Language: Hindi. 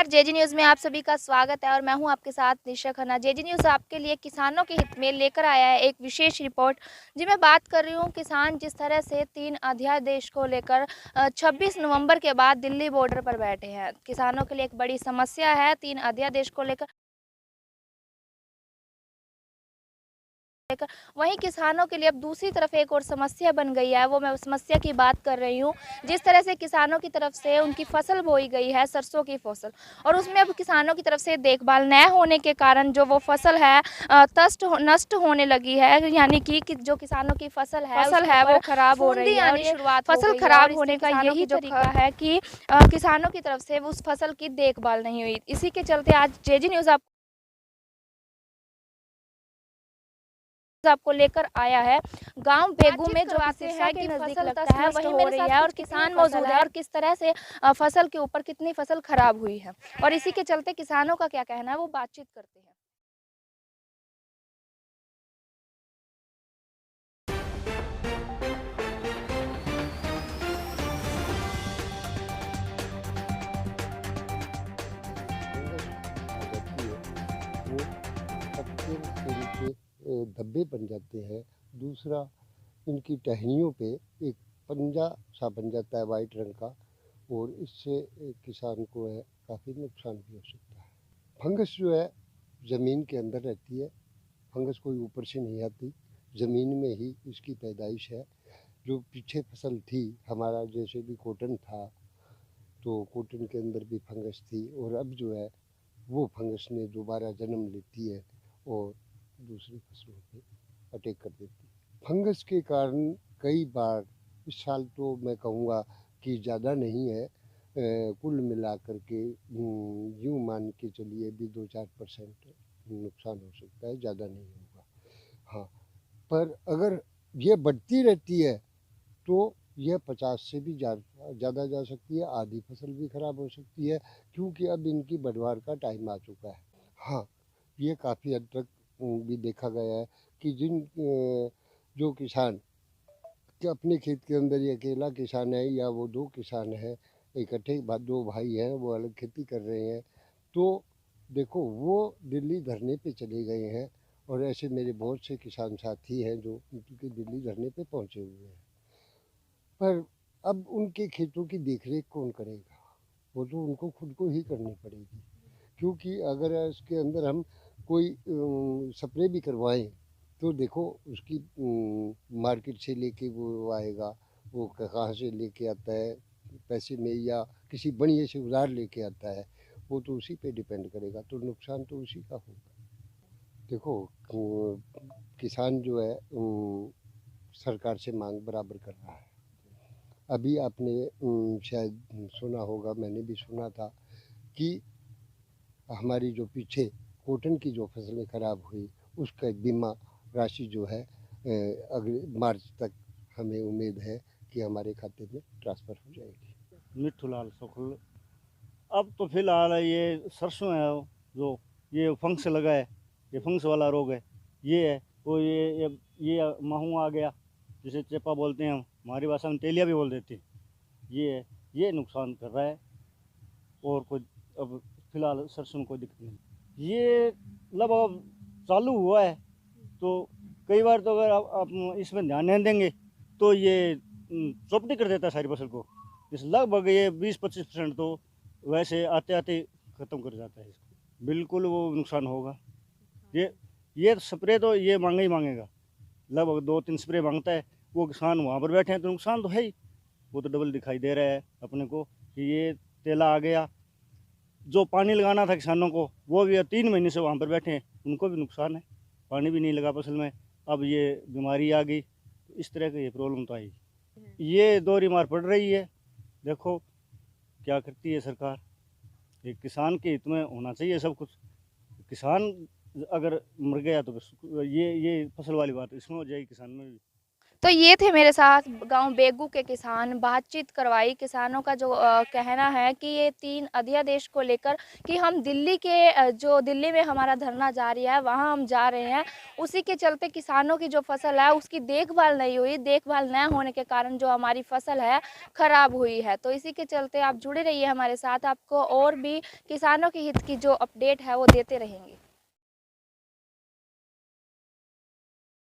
जेजी न्यूज़ में आप सभी का स्वागत है और मैं हूं आपके साथ निशा खन्ना। जेजी न्यूज़ आपके लिए किसानों के हित में लेकर आया है एक विशेष रिपोर्ट। जी मैं बात कर रही हूं किसान जिस तरह से 3 अध्यादेश को लेकर 26 नवंबर के बाद दिल्ली बॉर्डर पर बैठे हैं। किसानों के लिए एक बड़ी समस्या है 3 अध्यादेश को लेकर। वहीं किसानों के लिए अब दूसरी तरफ एक और समस्या बन गई है, वो मैं उस समस्या की बात कर रही हूँ। जिस तरह से किसानों की तरफ से उनकी फसल बोई गई है, सरसों की फसल, और उसमें अब किसानों की तरफ से देखभाल न होने के कारण जो वो फसल है नष्ट होने लगी है। यानी कि जो किसानों की फसल है वो खराब हो रही है और शुरुआत फसल खराब होने का यही तरीका है कि किसानों की तरफ से उस फसल की देखभाल नहीं हुई। इसी के चलते आज जेजी न्यूज़ आपको लेकर आया है गांव बेगू में जो कि सिरसा के नजदीक लगता है, वहीं हो रही है और किसान मौजूद है और किस तरह से फसल के ऊपर कितनी फसल खराब हुई है और इसी के चलते किसानों का क्या कहना है वो बातचीत करते हैं। फंगस आ जाती है, वो पत्ते के नीचे धब्बे बन जाते हैं। दूसरा, इनकी टहनियों पे एक पंजा सा बन जाता है वाइट रंग का, और इससे किसान को है काफ़ी नुकसान भी हो सकता है। फंगस जो है ज़मीन के अंदर रहती है, फंगस कोई ऊपर से नहीं आती, ज़मीन में ही इसकी पैदाइश है। जो पीछे फसल थी हमारा, जैसे भी कॉटन था, तो कॉटन के अंदर भी फंगस थी, और अब जो है वो फंगस ने दोबारा जन्म लेती है और दूसरी फसलों पे अटैक कर देती है। फंगस के कारण कई बार, इस साल तो मैं कहूँगा कि ज़्यादा नहीं है, कुल मिलाकर के यूँ मान के चलिए भी 2-4% नुकसान हो सकता है, ज़्यादा नहीं होगा। हाँ, पर अगर ये बढ़ती रहती है तो यह 50 से भी ज़्यादा जा सकती है, आधी फसल भी खराब हो सकती है, क्योंकि अब इनकी बढ़वार का टाइम आ चुका है। हाँ, ये काफ़ी हद तक भी देखा गया है कि जो किसान कि अपने खेत के अंदर ये अकेला किसान है या वो 2 किसान हैं, इकट्ठे 2 भाई हैं, वो अलग खेती कर रहे हैं, तो देखो वो दिल्ली धरने पे चले गए हैं, और ऐसे मेरे बहुत से किसान साथी हैं जो उनके दिल्ली धरने पे पहुँचे हुए हैं। पर अब उनके खेतों की देखरेख कौन करेगा? वो तो उनको खुद को ही करनी पड़ेगी, क्योंकि अगर इसके अंदर हम कोई स्प्रे भी करवाएँ, तो देखो उसकी मार्केट से लेके वो आएगा, वो कहाँ से लेके आता है, पैसे में या किसी बढ़िया से उधार लेके आता है, वो तो उसी पे डिपेंड करेगा, तो नुकसान तो उसी का होगा। देखो, किसान जो है सरकार से माँग बराबर कर रहा है। अभी आपने शायद सुना होगा, मैंने भी सुना था कि हमारी जो पीछे कॉटन की जो फसलें खराब हुई, उसका एक बीमा राशि जो है अगले मार्च तक हमें उम्मीद है कि हमारे खाते में ट्रांसफ़र हो जाएगी। मिट्ठू लाल सुखल। अब तो फिलहाल ये सरसों है, जो ये फंक्स लगा है, ये फंक्स वाला रोग है, ये है। वो ये माहू आ गया, जिसे चेपा बोलते हैं हम, हमारी भाषा में तेलिया भी बोल देते हैं। ये है, ये नुकसान कर रहा है। और कोई अब फिलहाल सरसों में कोई दिक्कत नहीं। ये लगभग चालू हुआ है, तो कई बार तो अगर आप इसमें ध्यान नहीं देंगे तो ये चौपटी कर देता है सारी फसल को। इस लगभग ये 20-25% तो वैसे आते आते ख़त्म कर जाता है इसको। बिल्कुल वो नुकसान होगा। ये स्प्रे तो ये मांगा ही मांगेगा, लगभग 2-3 स्प्रे मांगता है। वो किसान वहाँ पर बैठे हैं तो नुकसान तो है ही। वो तो डबल दिखाई दे रहा है अपने को कि ये तेला आ गया। जो पानी लगाना था किसानों को, वो भी 3 महीने से वहाँ पर बैठे हैं, उनको भी नुकसान है। पानी भी नहीं लगा फसल में, अब ये बीमारी आ गई, तो इस तरह की ये प्रॉब्लम तो आई। ये दोहरी मार पड़ रही है, देखो क्या करती है सरकार। एक किसान के हित में होना चाहिए सब कुछ। किसान अगर मर गया तो बस ये फसल वाली बात इसमें हो जाएगी, किसान में भी। तो ये थे मेरे साथ गांव बेगू के किसान, बातचीत करवाई। किसानों का जो कहना है कि ये 3 अध्यादेश को लेकर कि हम दिल्ली के जो दिल्ली में हमारा धरना जारी है वहाँ हम जा रहे हैं, उसी के चलते किसानों की जो फसल है उसकी देखभाल नहीं हुई। देखभाल न होने के कारण जो हमारी फसल है ख़राब हुई है। तो इसी के चलते आप जुड़े रहिए हमारे साथ, आपको और भी किसानों के हित की जो अपडेट है वो देते रहेंगे।